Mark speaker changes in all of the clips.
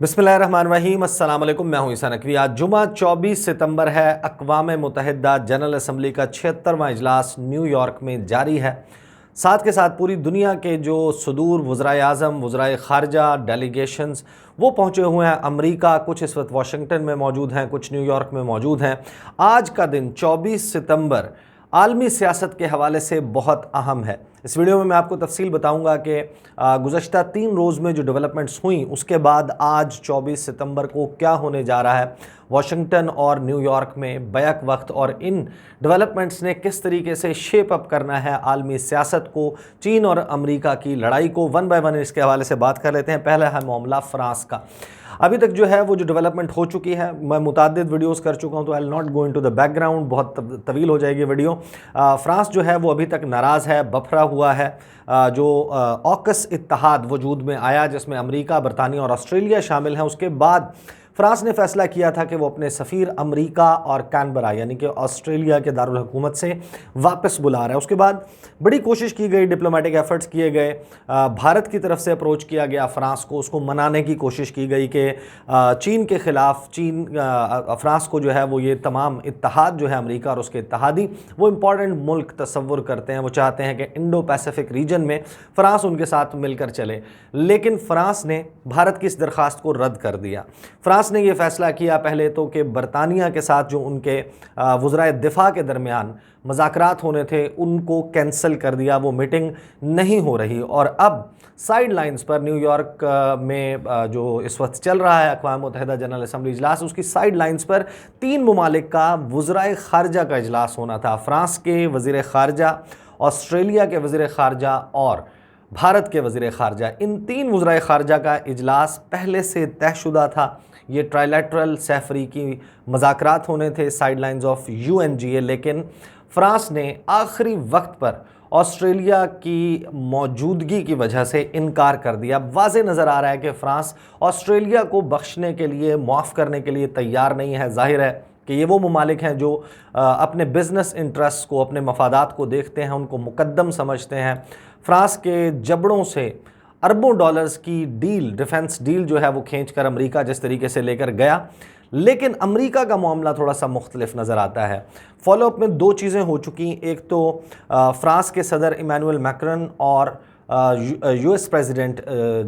Speaker 1: बिस्मिल्लाहिर्रहमानिर्रहीम, अस्सलाम वालेकुम। मैं हूं ईसा नकवी। आज जुमा 24 सितंबर है। अक़वाम मुत्तहिदा जनरल असम्बली का 76वां इजलास न्यूयॉर्क में जारी है। साथ के साथ पूरी दुनिया के जो सदूर वज़राए आज़म, वज़राए ख़ारजा, डेलीगेशंस वो पहुँचे हुए हैं। अमरीका कुछ इस वक्त वाशिंगटन में मौजूद हैं, कुछ न्यूयॉर्क में मौजूद हैं। आज का दिन 24 सितंबर आलमी सियासत के हवाले से बहुत अहम है। इस वीडियो में मैं आपको तफसील बताऊंगा कि गुज़श्ता 3 रोज़ में जो डेवलपमेंट्स हुई उसके बाद आज 24 सितंबर को क्या होने जा रहा है वाशिंगटन और न्यूयॉर्क में बैक वक्त, और इन डेवलपमेंट्स ने किस तरीके से शेप अप करना है आलमी सियासत को, चीन और अमेरिका की लड़ाई को। वन बाय वन इसके हवाले से बात कर लेते हैं। पहला है मामला फ्रांस का। अभी तक जो है वो जो डेवलपमेंट हो चुकी है, मैं मुतादिद वीडियोस कर चुका हूं, तो I will not go into the background, बहुत तवील हो जाएगी वीडियो। फ्रांस जो है वो अभी तक नाराज़ है, बफरा हुआ है। जो ऑकस इत्तेहाद वजूद में आया जिसमें अमेरिका, बरतानिया और ऑस्ट्रेलिया शामिल हैं, उसके बाद फ्रांस ने फैसला किया था कि वो अपने सफ़ीर अमेरिका और कैनबरा यानी कि ऑस्ट्रेलिया के दारुल हुकूमत से वापस बुला रहा है। उसके बाद बड़ी कोशिश की गई, डिप्लोमेटिक एफर्ट्स किए गए, भारत की तरफ से अप्रोच किया गया फ्रांस को, उसको मनाने की कोशिश की गई कि चीन के ख़िलाफ़ फ्रांस को जो है वो ये तमाम इत्तेहाद जो है अमेरिका और उसके इत्तेहादी वो इम्पॉर्टेंट मुल्क तस्वुर करते हैं, वो चाहते हैं कि इंडो पैसिफिक रीजन में फ्रांस उनके साथ मिलकर चले। लेकिन फ्रांस ने भारत की इस दरख्वास्त को रद्द कर दिया। फ्रांस ने यह फैसला किया पहले तो कि बरतानिया के साथ जो उनके वज़राए दिफा के दरमियान मुज़ाकरात होने थे उनको कैंसिल कर दिया, वो मीटिंग नहीं हो रही। और अब साइड लाइन्स पर न्यूयॉर्क में जो इस वक्त चल रहा है अक़वाम मुत्तहिदा जनरल असम्बली इजलास, उसकी साइड लाइन्स पर 3 ममालिक का वज़राए ख़ारजा का इजलास होना था। फ्रांस के वज़ीर ख़ारजा, ऑस्ट्रेलिया के वज़ीर ख़ारजा और भारत के वज़ीर ख़ारजा, इन 3 वज़राए ख़ारजा का इजलास पहले से तयशुदा था। ये ट्राइलेटरल सैफरी की मुज़ाकरात होने थे साइड लाइन्स ऑफ UNGA, लेकिन फ्रांस ने आखिरी वक्त पर ऑस्ट्रेलिया की मौजूदगी की वजह से इनकार कर दिया। वाज़े नज़र आ रहा है कि फ्रांस ऑस्ट्रेलिया को बख्शने के लिए, माफ़ करने के लिए तैयार नहीं है। जाहिर है कि ये वो ममालिक हैं जो अपने बिज़नेस इंटरेस्ट को, अपने मफादात को देखते हैं, उनको मुकद्दम समझते हैं। फ्रांस के जबड़ों से अरबों डॉलर्स की डील, डिफेंस डील जो है वो खींच कर अमरीका जिस तरीके से लेकर गया, लेकिन अमरीका का मामला थोड़ा सा मुख्तलिफ नज़र आता है। फॉलोअप में 2 चीज़ें हो चुकी। एक तो फ्रांस के सदर इमैनुअल मैक्रॉन और US प्रेसिडेंट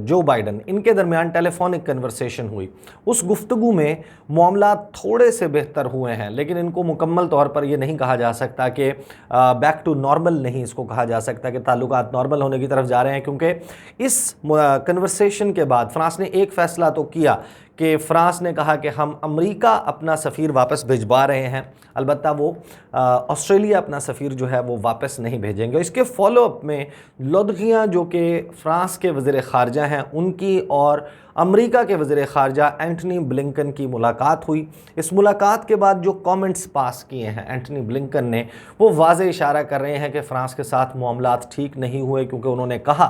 Speaker 1: जो बाइडन, इनके दरमियान टेलीफोनिक कन्वर्सेशन हुई। उस गुफ्तगू में मामला थोड़े से बेहतर हुए हैं, लेकिन इनको मुकम्मल तौर पर यह नहीं कहा जा सकता कि बैक टू नॉर्मल, नहीं इसको कहा जा सकता कि ताल्लुकात नॉर्मल होने की तरफ जा रहे हैं, क्योंकि इस कन्वर्सेशन के बाद फ्रांस ने एक फ़ैसला तो किया कि फ्रांस ने कहा कि हम अमेरिका अपना सफ़ीर वापस भिजवा रहे हैं, अलबत्ता वो ऑस्ट्रेलिया अपना सफ़ीर जो है वो वापस नहीं भेजेंगे। इसके फॉलोअप में लौदगियाँ जो कि फ्रांस के वज़ीर ख़ारजा हैं उनकी और अमेरिका के वज़ीर ख़ारजा एंटनी ब्लिंकन की मुलाकात हुई। इस मुलाकात के बाद जो कमेंट्स पास किए हैं एंटनी ब्लिंकन ने, वो वाज़े इशारा कर रहे हैं कि फ़्रांस के साथ मामलात ठीक नहीं हुए, क्योंकि उन्होंने कहा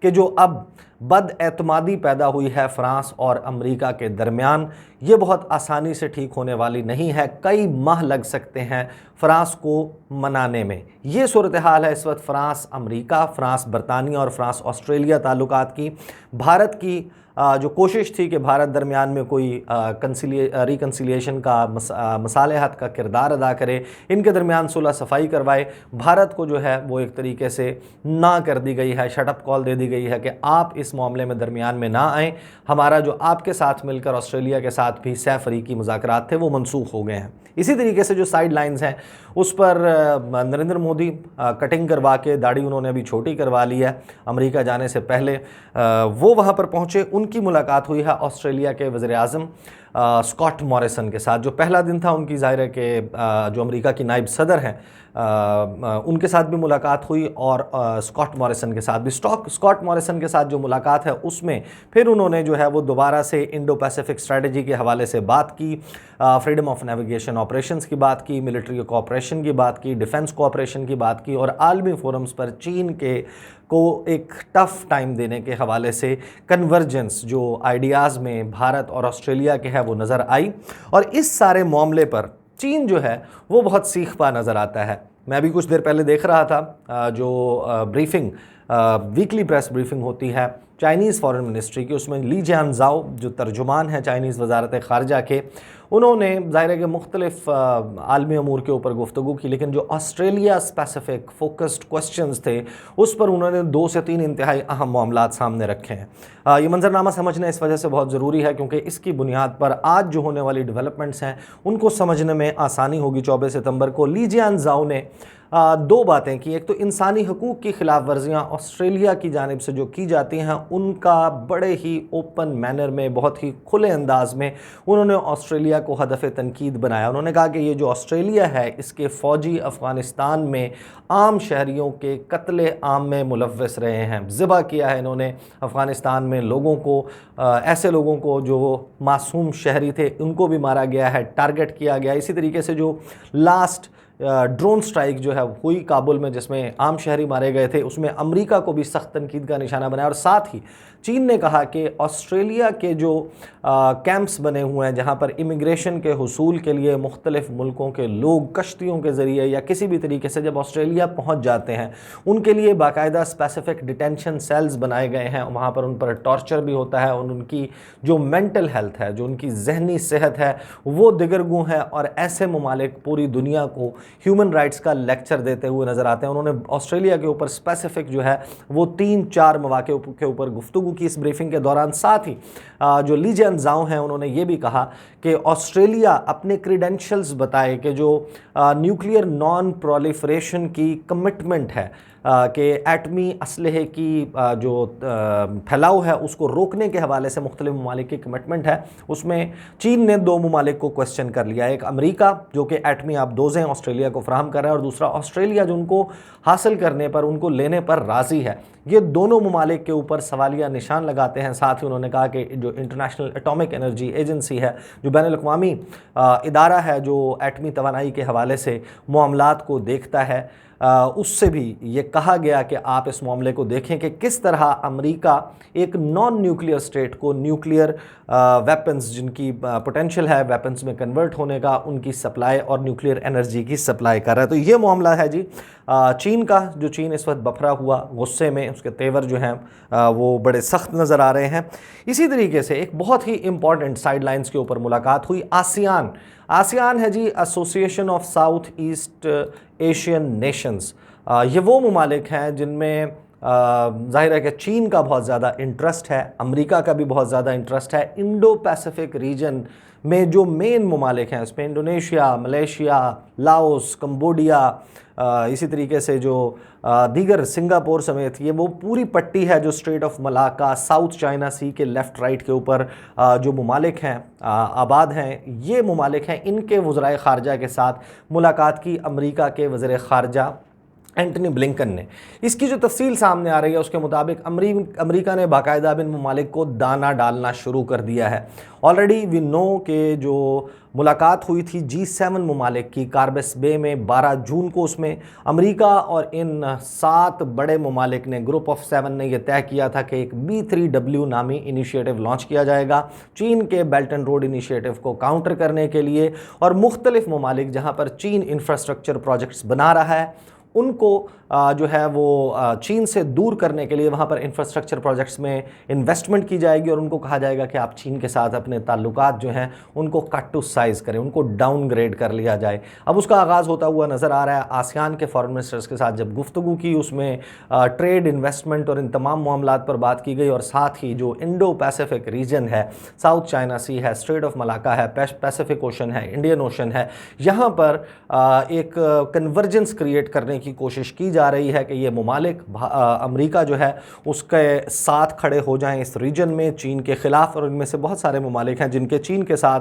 Speaker 1: कि जो अब बदएतमादी पैदा हुई है फ्रांस और अमेरिका के दरमियान, ये बहुत आसानी से ठीक होने वाली नहीं है। कई माह लग सकते हैं फ्रांस को मनाने में। ये सूरत हाल है इस वक्त फ्रांस अमेरिका, फ्रांस बरतानिया और फ्रांस ऑस्ट्रेलिया ताल्लुकात की। भारत की जो कोशिश थी कि भारत दरमियान में कोई रिकन्सिलिएशन का मसालेहत का किरदार अदा करे, इनके दरमियान सुलह सफ़ाई करवाए, भारत को जो है वो एक तरीके से ना कर दी गई है, शटअप कॉल दे दी गई है कि आप इस मामले में दरमियान में ना आएँ। हमारा जो आपके साथ मिलकर ऑस्ट्रेलिया के साथ भी सैफरीकी मुज़ाकरात थे वो मनसूख हो गए हैं। इसी तरीके से जो साइड लाइन्स हैं उस पर नरेंद्र मोदी कटिंग करवा के, दाढ़ी उन्होंने अभी छोटी करवा ली है, अमेरिका जाने से पहले वो वहाँ पर पहुँचे। उनकी मुलाकात हुई है ऑस्ट्रेलिया के वज़ीर आज़म स्कॉट मॉरिसन के साथ। जो पहला दिन था उनकी, ज़ाहिर है कि जो अमेरिका की नायब सदर हैं उनके साथ भी मुलाकात हुई, और स्कॉट मॉरिसन के साथ भी। स्कॉट मॉरिसन के साथ जो मुलाकात है उसमें फिर उन्होंने जो है वो दोबारा से इंडो पैसिफिक स्ट्रेटजी के हवाले से बात की, फ्रीडम ऑफ नेविगेशन ऑपरेशंस की बात की, मिलिट्री कोऑपरेशन की बात की, डिफेंस कोऑपरेशन की बात की, और आलमी फोरम्स पर चीन के को एक टफ़ टाइम देने के हवाले से कन्वर्जेंस जो आइडियाज़ में भारत और ऑस्ट्रेलिया के है वो नज़र आई। और इस सारे मामले पर चीन जो है वो बहुत सीख पा नज़र आता है। मैं अभी कुछ देर पहले देख रहा था जो ब्रीफिंग वीकली प्रेस ब्रीफिंग होती है चाइनीज़ फॉरेन मिनिस्ट्री की, उसमें ली जियानज़ाओ जो तर्जुमान है चाइनीज़ वजारत ख़ारजा के, उन्होंने ज़ाहिर है कि मुख्तलिफ आलमी अमूर के ऊपर गुफ्तगू की, लेकिन जो ऑस्ट्रेलिया स्पेसिफिक फोकस्ड क्वेश्चंस थे उस पर उन्होंने 2 से 3 इंतहाई अहम मामलात सामने रखे हैं। ये मंजरनामा समझना इस वजह से बहुत ज़रूरी है क्योंकि इसकी बुनियाद पर आज जो होने वाली डेवलपमेंट्स हैं उनको समझने में आसानी होगी। 24 सितंबर को ली जियानज़ाओ ने 2 बातें की। एक तो इंसानी हकूक़ की खिलाफ वर्जियाँ ऑस्ट्रेलिया की जानिब से जो की जाती हैं उनका बड़े ही ओपन मैनर में, बहुत ही खुले अंदाज में उन्होंने ऑस्ट्रेलिया को हदफ तनकीद बनाया। उन्होंने कहा कि ये जो ऑस्ट्रेलिया है इसके फ़ौजी अफ़गानिस्तान में आम शहरियों के कत्ले आम में मुलव्वस रहे हैं। ज़िबा किया है इन्होंने अफ़गानिस्तान में लोगों को, ऐसे लोगों को जो मासूम शहरी थे उनको भी मारा गया है, टारगेट किया गया। इसी तरीके से जो लास्ट ड्रोन स्ट्राइक जो है हुई काबुल में जिसमें आम शहरी मारे गए थे, उसमें अमेरिका को भी सख्त तनकीद का निशाना बनाया। और साथ ही चीन ने कहा कि ऑस्ट्रेलिया के जो कैंप्स बने हुए हैं जहां पर इमिग्रेशन के हुसूल के लिए मुख्तलिफ मुल्कों के लोग कश्तियों के ज़रिए या किसी भी तरीके से जब ऑस्ट्रेलिया पहुंच जाते हैं उनके लिए बाकायदा स्पेसिफिक डिटेंशन सेल्स बनाए गए हैं। वहाँ पर उन पर टॉर्चर भी होता है और उनकी जो मेंटल हेल्थ है, जो उनकी जहनी सेहत है वो दिगरगू है। और ऐसे ममालिक पूरी दुनिया को ह्यूमन राइट्स का लेक्चर देते हुए नज़र आते हैं। उन्होंने ऑस्ट्रेलिया के ऊपर स्पेसिफिक जो है वो 3-4 मौक़े के ऊपर गुफ्तगू की इस ब्रीफिंग के दौरान। साथ ही जो ली जियानज़ाओ हैं उन्होंने ये भी कहा कि ऑस्ट्रेलिया अपने क्रीडेंशियल्स बताए कि जो न्यूक्लियर नॉन प्रोलिफरेशन की कमिटमेंट है कि एटमी असलहे की जो फैलाव है उसको रोकने के हवाले से मुख्तलिफ ममालिक की कमिटमेंट है, उसमें चीन ने 2 ममालिक को क्वेश्चन कर लिया। एक अमेरिका जो कि एटमी आबदोज़ें ऑस्ट्रेलिया को फराहम कर रहा है और दूसरा ऑस्ट्रेलिया जो उनको हासिल करने पर, उनको लेने पर राज़ी है। ये दोनों ममालिक के ऊपर सवालिया निशान लगाते हैं। साथ ही उन्होंने कहा कि जो इंटरनेशनल एटॉमिक एनर्जी एजेंसी है, जो बैनुल-अक़वामी इदारा है जो एटमी तवानाई के हवाले से मामलात को देखता है, उससे भी ये कहा गया कि आप इस मामले को देखें कि किस तरह अमेरिका एक नॉन न्यूक्लियर स्टेट को न्यूक्लियर वेपन्स जिनकी पोटेंशियल है वेपन्स में कन्वर्ट होने का, उनकी सप्लाई और न्यूक्लियर एनर्जी की सप्लाई कर रहा है। तो ये मामला है जी चीन का, जो चीन इस वक्त बफरा हुआ गुस्से में, उसके तेवर जो हैं वो बड़े सख्त नज़र आ रहे हैं। इसी तरीके से एक बहुत ही इंपॉर्टेंट साइडलाइंस के ऊपर मुलाकात हुई। आसियान है जी, association of South East Asian nations. ये वो ममालिक हैं जिनमें ज़ाहिर है कि चीन का बहुत ज़्यादा इंटरेस्ट है, अमेरिका का भी बहुत ज़्यादा इंटरेस्ट है। इंडो पैसिफिक रीजन में जो मेन ममालिक हैं उसमें इंडोनेशिया, मलेशिया, लाओस, कंबोडिया, इसी तरीके से जो दीगर सिंगापुर समेत ये वो पूरी पट्टी है जो Strait of Malacca, South China Sea के लेफ़्ट राइट के ऊपर जो ममालिक हैं आबाद हैं, ये ममालिक हैं। इनके वज़राए ख़ारजा के साथ मुलाकात की अमेरिका के वज़ीर ख़ारजा एंटनी ब्लिंकन ने। इसकी जो तफसील सामने आ रही है उसके मुताबिक अमेरिका ने बाकायदा इन ममालिक को दाना डालना शुरू कर दिया है। ऑलरेडी वी नो कि जो मुलाकात हुई थी G7 ममालिक की कार्बस बे में 12 जून को, उसमें अमेरिका और इन 7 बड़े ममालिक ने, ग्रुप ऑफ 7 ने यह तय किया था कि एक B3W नामी इनिशिएटिव लॉन्च किया जाएगा चीन के बेल्ट एंड रोड इनिशिएटिव को काउंटर करने के लिए। और मुख्तलिफ ममालिक जहाँ पर चीन इंफ्रास्ट्रक्चर प्रोजेक्ट्स बना रहा है उनको जो है वो चीन से दूर करने के लिए वहाँ पर इंफ्रास्ट्रक्चर प्रोजेक्ट्स में इन्वेस्टमेंट की जाएगी और उनको कहा जाएगा कि आप चीन के साथ अपने ताल्लुकात जो हैं उनको कट टू साइज़ करें, उनको डाउनग्रेड कर लिया जाए। अब उसका आगाज़ होता हुआ नज़र आ रहा है। आसियान के फॉरेन मिनिस्टर्स के साथ जब गुफ्तगू की उसमें ट्रेड, इन्वेस्टमेंट और इन तमाम मामलात पर बात की गई। और साथ ही जो इंडो पैसिफिक रीजन है, साउथ चाइना सी है, स्ट्रेट ऑफ मलाका है, पैसिफिक ओशन है, इंडियन ओशन है, यहाँ पर एक कन्वर्जेंस क्रिएट करने की कोशिश की जा रही है कि ये ममालिक अमेरिका जो है उसके साथ खड़े हो जाएं इस रीजन में चीन के ख़िलाफ़। और इनमें से बहुत सारे ममालिक हैं जिनके चीन के साथ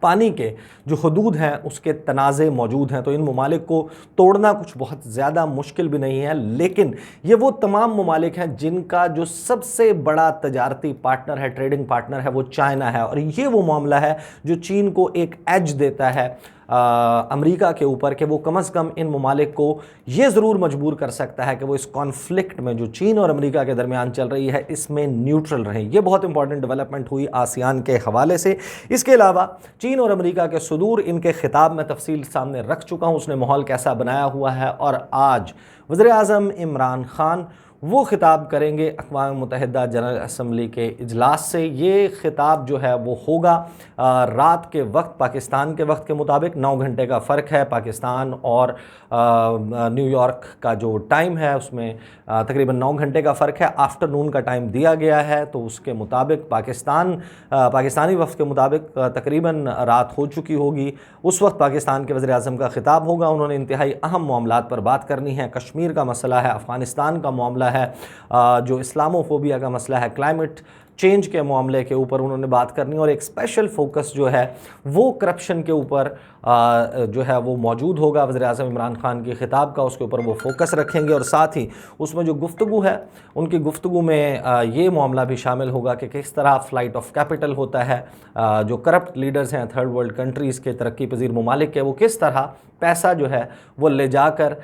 Speaker 1: पानी के जो हदूद हैं उसके तनाज़े मौजूद हैं। तो इन ममालिक को तोड़ना कुछ बहुत ज़्यादा मुश्किल भी नहीं है, लेकिन ये वो तमाम ममालिक हैं जिनका जो सबसे बड़ा तजारती पार्टनर है, ट्रेडिंग पार्टनर है, वो चाइना है। और ये वो मामला है जो चीन को एक एज देता है अमेरिका के ऊपर कि वो कम अज़ कम इन ममालिक को ये ज़रूर मजबूर कर सकता है कि वो इस कॉन्फ्लिक्ट में जो चीन और अमेरिका के दरमियान चल रही है इसमें न्यूट्रल रहें। ये बहुत इंपॉर्टेंट डेवलपमेंट हुई आसियान के हवाले से। इसके अलावा चीन और अमेरिका के सुदूर इनके खिताब में तफसील सामने रख चुका हूँ, उसने माहौल कैसा बनाया हुआ है। और आज वज़ीर आज़म इमरान ख़ान वो खिताब करेंगे अक़वाम मुत्तहिदा जनरल असम्बली के इजलास से। ये खिताब जो है वो होगा रात के वक्त, पाकिस्तान के वक्त के मुताबिक 9 घंटे का फ़र्क है पाकिस्तान और न्यूयॉर्क का जो टाइम है उसमें तकरीबन 9 घंटे का फ़र्क है। आफ्टरनून का टाइम दिया गया है, तो उसके मुताबिक पाकिस्तानी वक्त के मुताबिक तकरीबन रात हो चुकी होगी। उस वक्त पाकिस्तान के वज़ीर-ए-आज़म का खिताब होगा। उन्होंने इंतहाई अहम मामलात पर बात करनी है। कश्मीर का मसला है, अफ़गानिस्तान का मामला है, जो इस्लामोफोबिया का मसला है, क्लाइमेट चेंज के मामले के ऊपर उन्होंने बात करनी, और एक स्पेशल फोकस जो है वो करप्शन के ऊपर जो है वो मौजूद होगा। वज़ीर-ए-आज़म इमरान खान के ख़िताब का उसके ऊपर वो फोकस रखेंगे, और साथ ही उसमें जो गुफ्तगू है उनकी गुफ्तगू में ये मामला भी शामिल होगा कि किस तरह फ़्लाइट ऑफ कैपिटल होता है। जो करप्ट लीडर्स हैं थर्ड वर्ल्ड कंट्रीज़ के, तरक्की पजीर ममालिक के, वो किस तरह पैसा जो है वो ले जाकर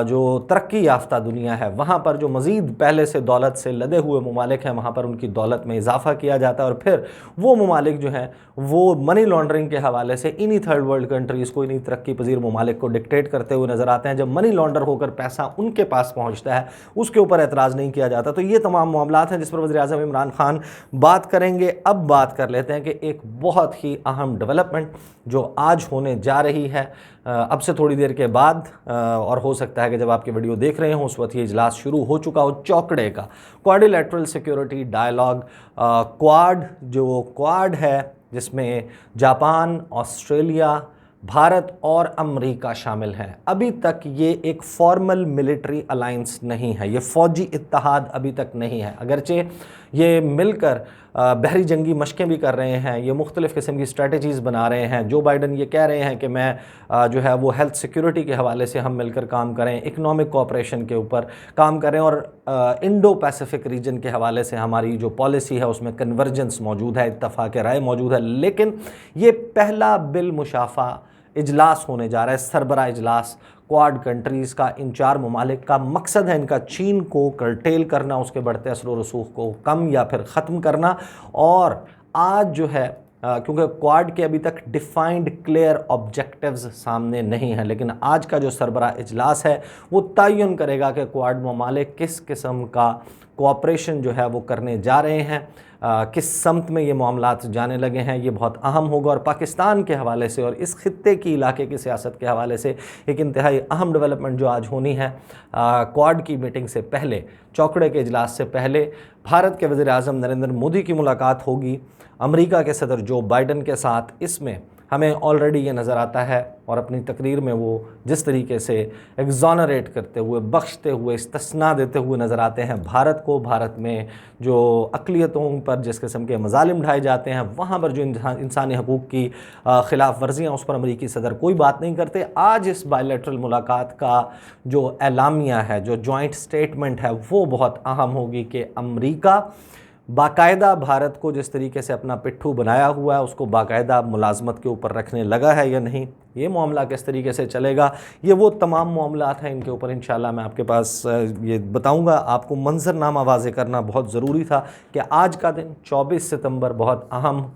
Speaker 1: जो तरक्की याफ्ता दुनिया है वहाँ पर जो मज़ीद पहले से दौलत से लदे हुए ममालिक हैं वहाँ पर उनकी दौलत में इजाफ़ा किया जाता है, और फिर वो ममालिक जो हैं वो मनी लॉन्ड्रिंग के हवाले से इन्हीं थर्ड वर्ल्ड कंट्रीज़ को, इन्हीं तरक्की पजीर ममालिक को डिक्टेट करते हुए नज़र आते हैं। जब मनी लॉन्डर होकर पैसा उनके पास पहुँचता है उसके ऊपर एतराज़ नहीं किया जाता। तो ये तमाम मामलात हैं जिस पर वज़ीर-ए-आज़म इमरान खान बात करेंगे। अब बात कर लेते हैं कि एक बहुत ही अहम डेवलपमेंट जो आज होने जा रही है अब से थोड़ी देर के बाद, और हो सकता है कि जब आपके वीडियो देख रहे हों उस वक्त ये इजलास शुरू हो चुका हो, चौकड़े का क्वाड्रिलैटरल सिक्योरिटी डायलॉग, क्वाड है जिसमें जापान, ऑस्ट्रेलिया, भारत और अमेरिका शामिल हैं। अभी तक ये एक फॉर्मल मिलिट्री अलायंस नहीं है, ये फ़ौजी इत्तेहाद अभी तक नहीं है। अगरचे ये मिलकर बहरी जंगी मशक़ें भी कर रहे हैं, ये मुख्तलिफ़ किस्म की स्ट्रेटजीज़ बना रहे हैं। जो बाइडन ये कह रहे हैं कि मैं जो है वो हेल्थ सिक्योरिटी के हवाले से हम मिलकर काम करें, इकनॉमिक कोऑपरेशन के ऊपर काम करें, और इंडो पैसिफिक रीजन के हवाले से हमारी जो पॉलिसी है उसमें कन्वर्जेंस मौजूद है, इत्तफ़ाक़ राय मौजूद है। लेकिन ये पहला बिलमुशाफ़ा इजलास होने जा रहा है, सरबरा इजलास क्वाड कंट्रीज़ का, इन 4 ममालिक का। मकसद है इनका चीन को कर्टेल करना, उसके बढ़ते असर व रसूख को कम या फिर ख़त्म करना। और आज जो है क्योंकि क्वाड के अभी तक डिफाइंड क्लियर ऑब्जेक्टिव्स सामने नहीं हैं, लेकिन आज का जो सरबरा इजलास है वो तयन करेगा कि क्वाड ममालिक किस किस्म का कोऑपरेशन जो है वो करने जा रहे हैं, किस समत में ये मामलात जाने लगे हैं। ये बहुत अहम होगा, और पाकिस्तान के हवाले से और इस खित्ते की इलाके की सियासत के हवाले से एक इंतहाई अहम डेवलपमेंट जो आज होनी है। क्वाड की मीटिंग से पहले, चौकड़े के इजलास से पहले भारत के वज़ीर-ए-आज़म नरेंद्र मोदी की मुलाकात होगी अमेरिका के सदर जो बाइडन के साथ। इसमें हमें ऑलरेडी ये नज़र आता है, और अपनी तकरीर में वो जिस तरीके से एग्जॉनरेट करते हुए, बख्शते हुए, इस्तिस्ना देते हुए नज़र आते हैं भारत को। भारत में जो अक़लियतों पर जिस किस्म के मज़ालिम ढाए जाते हैं, वहाँ पर जो इंसानी हकूक़ की ख़िलाफ़ वर्जियाँ, उस पर अमरीकी सदर कोई बात नहीं करते। आज इस बायलैटरल मुलाकात का जो एलामिया है, जो जॉइंट स्टेटमेंट है, वो बहुत अहम होगी कि अमरीका बाकायदा भारत को जिस तरीके से अपना पिट्ठू बनाया हुआ है उसको बाकायदा मुलाजमत के ऊपर रखने लगा है या नहीं, ये मामला किस तरीके से चलेगा, ये वो तमाम मामलात हैं। इनके ऊपर इंशाल्लाह मैं आपके पास ये बताऊंगा। आपको मंजरनामा वाज़े करना बहुत ज़रूरी था कि आज का दिन 24 सितंबर बहुत अहम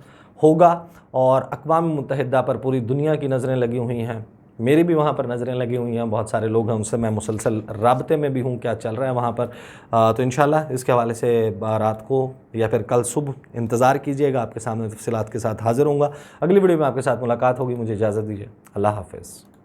Speaker 1: होगा, और अक़वाम मुत्तहिदा पर पूरी दुनिया की नज़रें लगी हुई हैं, मेरी भी वहाँ पर नज़रें लगी हुई हैं, बहुत सारे लोग हैं उनसे मैं मुसलसल राब्ते में भी हूँ, क्या चल रहा है वहाँ पर। तो इंशाल्लाह इसके हवाले से रात को या फिर कल सुबह इंतज़ार कीजिएगा, आपके सामने तफसीलात के साथ हाज़िर होऊंगा। अगली वीडियो में आपके साथ मुलाकात होगी। मुझे इजाज़त दीजिए, अल्लाह हाफ़िज़।